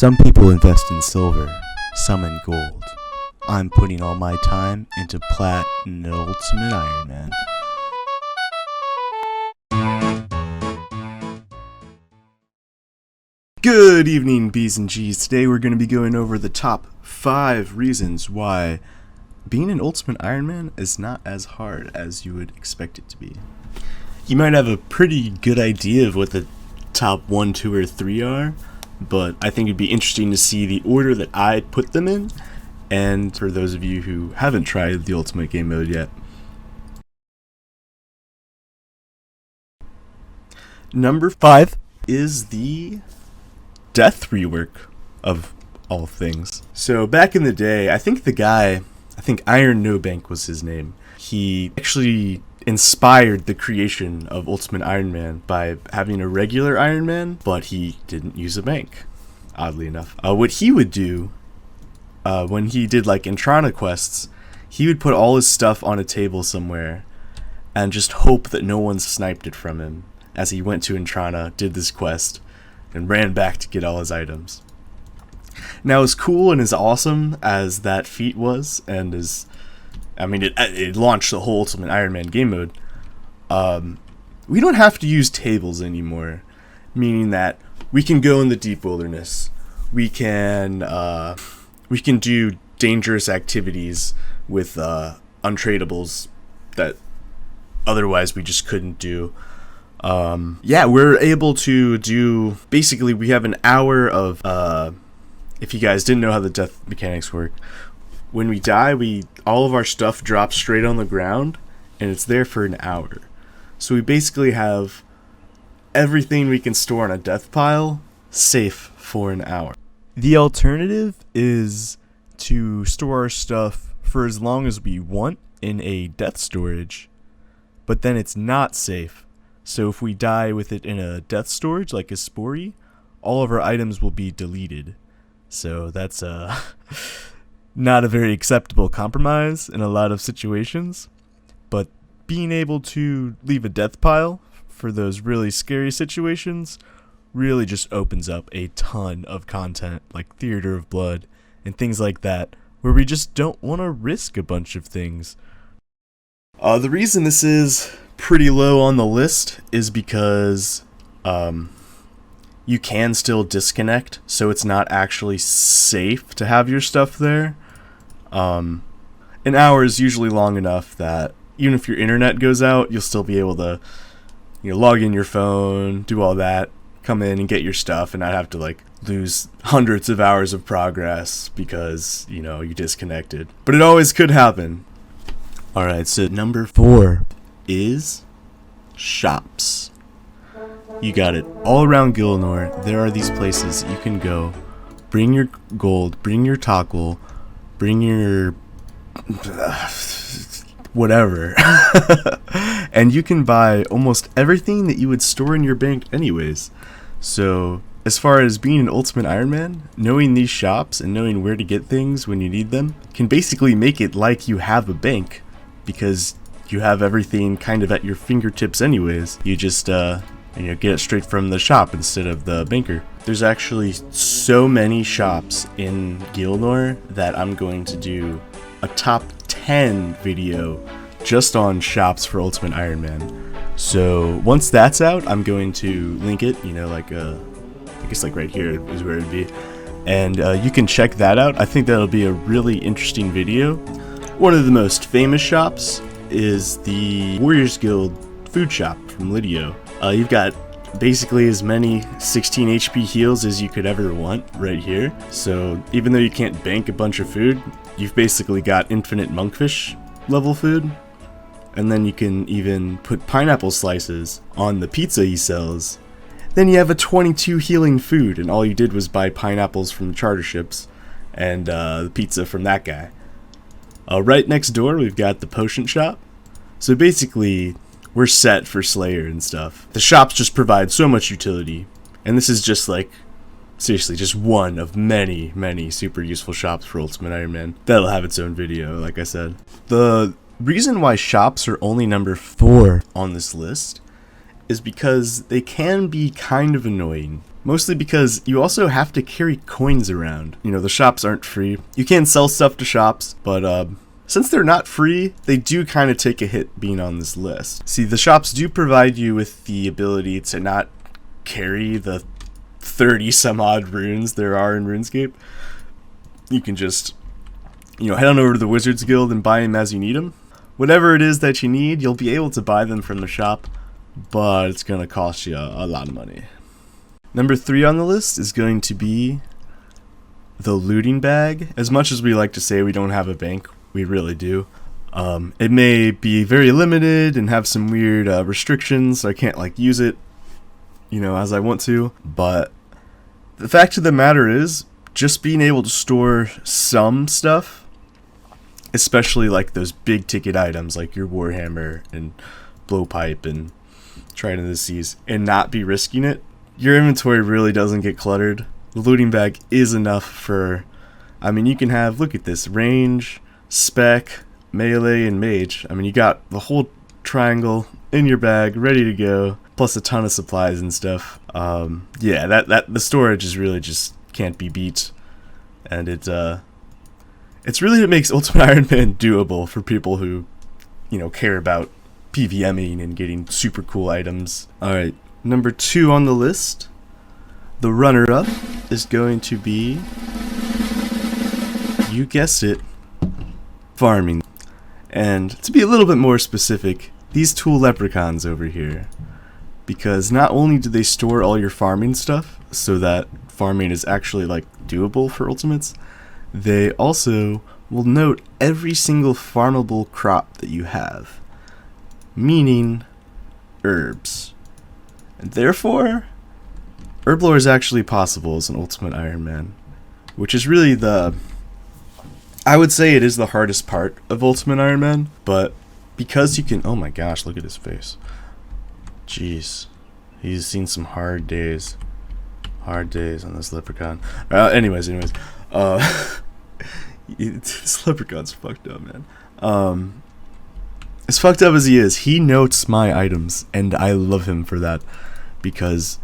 Some people invest in silver, some in gold. I'm putting all my time into Platnuim Ultimate Ironman. Good evening, B's and G's. Today we're going to be going over the top 5 reasons why being an Ultimate Ironman is not as hard as you would expect it to be. You might have a pretty good idea of what the top 1, 2, or 3 are, but I think it'd be interesting to see the order that I put them in, and for those of you who haven't tried the Ultimate Game Mode yet. Number 5 is the death rework of all things. So back in the day, I think Iron No Bank was his name. He actually inspired the creation of Ultimate Iron Man by having a regular Iron Man, but he didn't use a bank, oddly enough. What he would do when he did like Intrana quests, he would put all his stuff on a table somewhere and just hope that no one sniped it from him as he went to Intrana, did this quest, and ran back to get all his items. Now, as cool and as awesome as that feat was, and it launched the whole Ultimate Iron Man game mode, we don't have to use tables anymore, meaning that we can go in the deep wilderness, we can do dangerous activities with untradables that otherwise we just couldn't do. We're able to do, basically we have an hour of, if you guys didn't know how the death mechanics work, when we die, all of our stuff drops straight on the ground, and it's there for an hour. So we basically have everything we can store on a death pile safe for an hour. The alternative is to store our stuff for as long as we want in a death storage, but then it's not safe. So if we die with it in a death storage, like a Spory, all of our items will be deleted. So that's not a very acceptable compromise in a lot of situations. But being able to leave a death pile for those really scary situations really just opens up a ton of content, like Theater of Blood and things like that, where we just don't want to risk a bunch of things. The reason this is pretty low on the list is because you can still disconnect, so it's not actually safe to have your stuff there. An hour is usually long enough that even if your internet goes out, you'll still be able to log in your phone, do all that, come in and get your stuff, and not have to lose hundreds of hours of progress because you disconnected. But it always could happen. Alright, so number 4 is shops. You got it. All around Gilnor, there are these places you can go, bring your gold, bring your toggle, bring your whatever, and you can buy almost everything that you would store in your bank anyways. So as far as being an Ultimate Iron Man, knowing these shops and knowing where to get things when you need them can basically make it like you have a bank, because you have everything kind of at your fingertips anyways. You just get it straight from the shop instead of the banker. There's actually so many shops in Gilnor that I'm going to do a top 10 video just on shops for Ultimate Iron Man. So once that's out, I'm going to link it, I guess right here is where it'd be. And you can check that out. I think that'll be a really interesting video. One of the most famous shops is the Warriors Guild food shop from Lidio. You've got basically as many 16 HP heals as you could ever want right here. So even though you can't bank a bunch of food, you've basically got infinite monkfish level food. And then you can even put pineapple slices on the pizza he sells. Then you have a 22 healing food, and all you did was buy pineapples from charter ships and the pizza from that guy. Right next door, we've got the potion shop. So basically, we're set for Slayer and stuff. The shops just provide so much utility. And this is just seriously, just one of many, many super useful shops for Ultimate Iron Man. That'll have its own video, like I said. The reason why shops are only number 4 on this list is because they can be kind of annoying. Mostly because you also have to carry coins around. You know, the shops aren't free. You can sell stuff to shops, but since they're not free, they do kind of take a hit being on this list. See, the shops do provide you with the ability to not carry the 30 some odd runes there are in Runescape. You can just, you know, head on over to the Wizards Guild and buy them as you need them. Whatever it is that you need, you'll be able to buy them from the shop, but it's going to cost you a lot of money. Number 3 on the list is going to be the looting bag. As much as we like to say we don't have a bank, we really do. It may be very limited and have some weird restrictions, so I can't like use it, you know, as I want to. But the fact of the matter is, just being able to store some stuff, especially like those big ticket items like your Warhammer and Blowpipe and Trident of the Seas, and not be risking it, your inventory really doesn't get cluttered. The looting bag is enough for, I mean, you can have, look at this, range, spec, melee, and mage. I mean, you got the whole triangle in your bag, ready to go, plus a ton of supplies and stuff. Yeah, that the storage is really just can't be beat, and it's really what makes Ultimate Ironman doable for people who, you know, care about PVMing and getting super cool items. Alright, number 2 on the list, the runner-up is going to be, you guessed it, farming. And to be a little bit more specific, these 2 leprechauns over here. Because not only do they store all your farming stuff, so that farming is actually like doable for ultimates, they also will note every single farmable crop that you have, meaning herbs. And therefore, herb lore is actually possible as an Ultimate Ironman, which is really I would say it is the hardest part of Ultimate Ironman, but because you can, oh my gosh, look at his face. Jeez, he's seen some hard days on this leprechaun. Anyways, this leprechaun's fucked up, man. As fucked up as he is, he notes my items, and I love him for that, because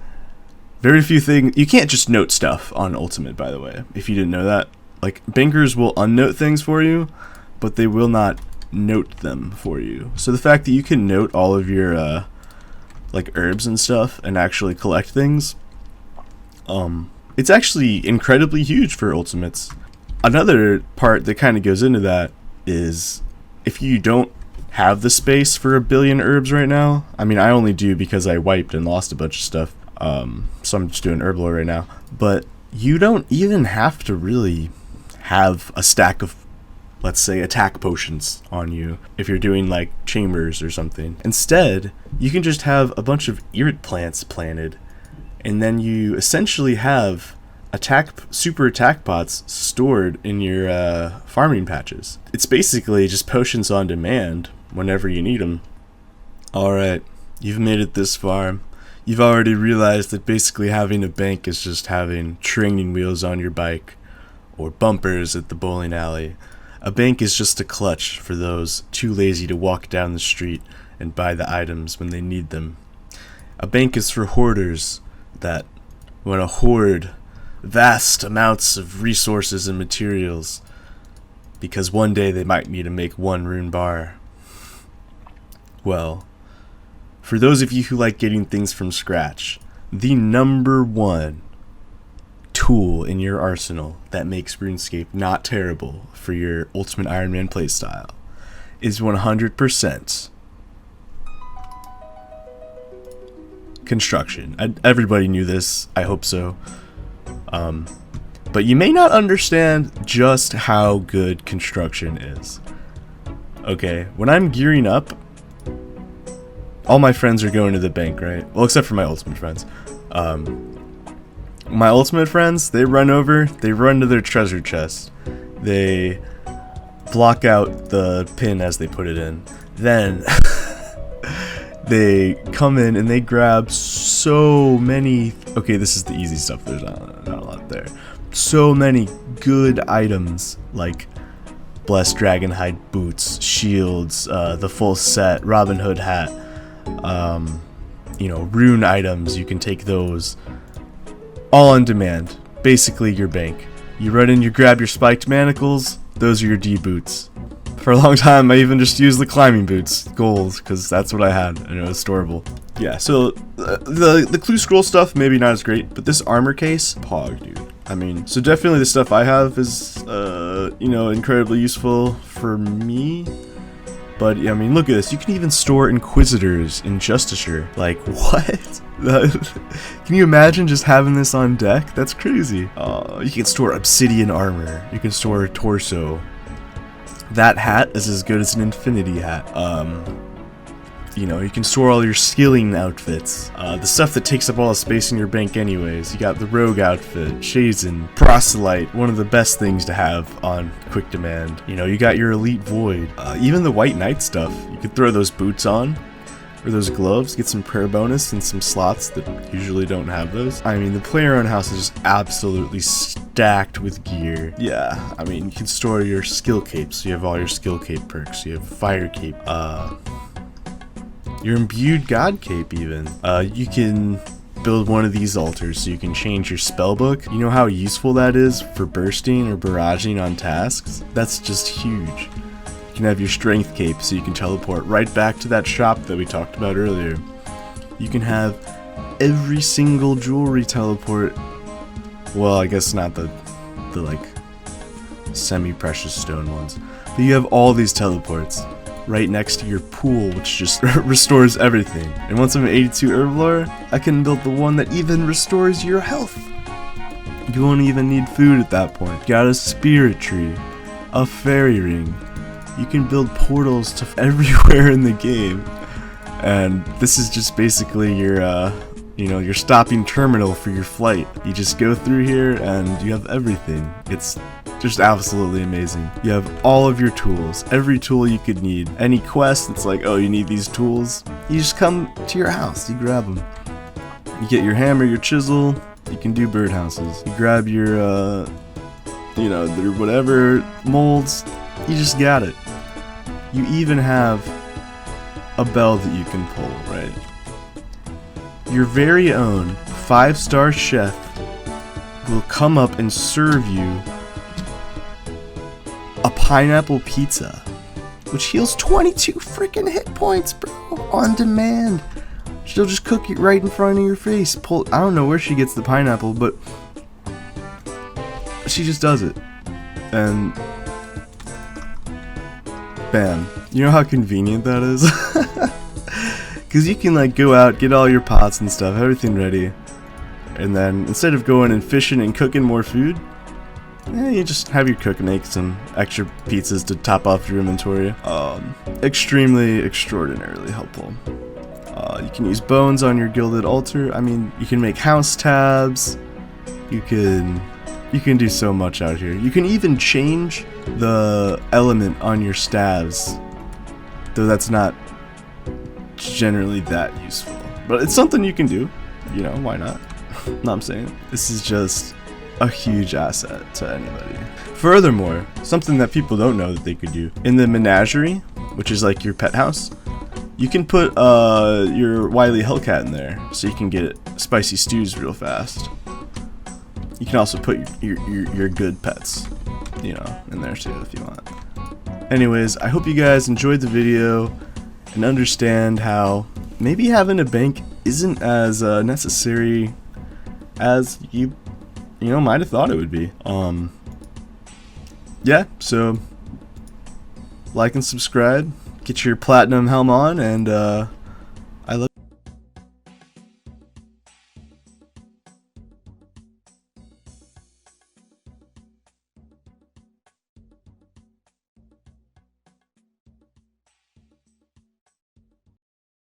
very few things, you can't just note stuff on Ultimate, by the way, if you didn't know that. Like, bankers will unnote things for you, but they will not note them for you. So the fact that you can note all of your like herbs and stuff and actually collect things, it's actually incredibly huge for ultimates. Another part that kind of goes into that is, if you don't have the space for 1 billion herbs right now, I mean, I only do because I wiped and lost a bunch of stuff, so I'm just doing herb lore right now, but you don't even have to really have a stack of, let's say, attack potions on you if you're doing like chambers or something. Instead, you can just have a bunch of irrit plants planted, and then you essentially have super attack pots stored in your farming patches. It's basically just potions on demand whenever you need them. Alright, you've made it this far. You've already realized that basically having a bank is just having training wheels on your bike or bumpers at the bowling alley. A bank is just a clutch for those too lazy to walk down the street and buy the items when they need them. A bank is for hoarders that want to hoard vast amounts of resources and materials because one day they might need to make 1 rune bar. Well, for those of you who like getting things from scratch, the number 1 tool in your arsenal that makes RuneScape not terrible for your Ultimate Ironman playstyle is 100% construction. Everybody knew this, I hope so. But you may not understand just how good construction is. Okay, when I'm gearing up, all my friends are going to the bank, right? Well, except for my ultimate friends. My ultimate friends, they run to their treasure chest. They block out the pin as they put it in. Then they come in and they grab so many, okay, this is the easy stuff, there's not a lot there. So many good items like Blessed Dragonhide boots, shields, the full set, Robin Hood hat, rune items, you can take those. all on demand. Basically your bank. You run in, you grab your spiked manacles, those are your D boots. For a long time I even just used the climbing boots, gold, because that's what I had, and it was storable. Yeah, so the clue scroll stuff, maybe not as great, but this armor case, pog, dude. I mean, so definitely the stuff I have is, you know, incredibly useful for me. But, I mean, look at this. You can even store Inquisitors in Justiciar. Like, what? Can you imagine just having this on deck? That's crazy. You can store Obsidian Armor. You can store Torso. That hat is as good as an Infinity hat. You know, you can store all your skilling outfits. The stuff that takes up all the space in your bank anyways. You got the Rogue outfit, Shazen, Proselyte, one of the best things to have on quick demand. You know, you got your Elite Void. Even the White Knight stuff. You could throw those boots on, or those gloves, get some prayer bonus and some slots that usually don't have those. I mean, the player-owned house is just absolutely stacked with gear. Yeah, I mean, you can store your skill capes. You have all your skill cape perks. You have Fire Cape. Your imbued god cape even. You can build one of these altars so you can change your spellbook. You know how useful that is for bursting or barraging on tasks? That's just huge. You can have your strength cape so you can teleport right back to that shop that we talked about earlier. You can have every single jewelry teleport. Well, I guess not the like semi-precious stone ones. But you have all these teleports right next to your pool, which just restores everything. And once I'm at 82 Herblore, I can build the one that even restores your health. You won't even need food at that point. Got a spirit tree, a fairy ring. You can build portals to everywhere in the game. And this is just basically your, you know, your stopping terminal for your flight. You just go through here and you have everything. It's just absolutely amazing. You have all of your tools, every tool you could need. Any quest that's like, oh, you need these tools, you just come to your house, you grab them. You get your hammer, your chisel, you can do birdhouses. You grab your, you know, their whatever molds, you just got it. You even have a bell that you can pull, right? Your very own 5-star chef will come up and serve you a pineapple pizza, which heals 22 freaking hit points, bro, on demand. She'll just cook it right in front of your face. I don't know where she gets the pineapple, but she just does it. And bam. You know how convenient that is? Because you can like go out, get all your pots and stuff, everything ready, and then instead of going and fishing and cooking more food, you just have your cook make some extra pizzas to top off your inventory. Extremely, extraordinarily helpful. You can use bones on your gilded altar. I mean, you can make house tabs. You can do so much out here. You can even change the element on your staves, though that's not generally that useful. But it's something you can do. You know, why not? No, I'm saying this is just a huge asset to anybody. Furthermore, something that people don't know that they could do, in the menagerie, which is like your pet house, you can put your wily hellcat in there so you can get spicy stews real fast. You can also put your good pets, you know, in there too if you want. Anyways, I hope you guys enjoyed the video and understand how maybe having a bank isn't as necessary as you might have thought it would be. Yeah, so like and subscribe, get your platinum helm on, and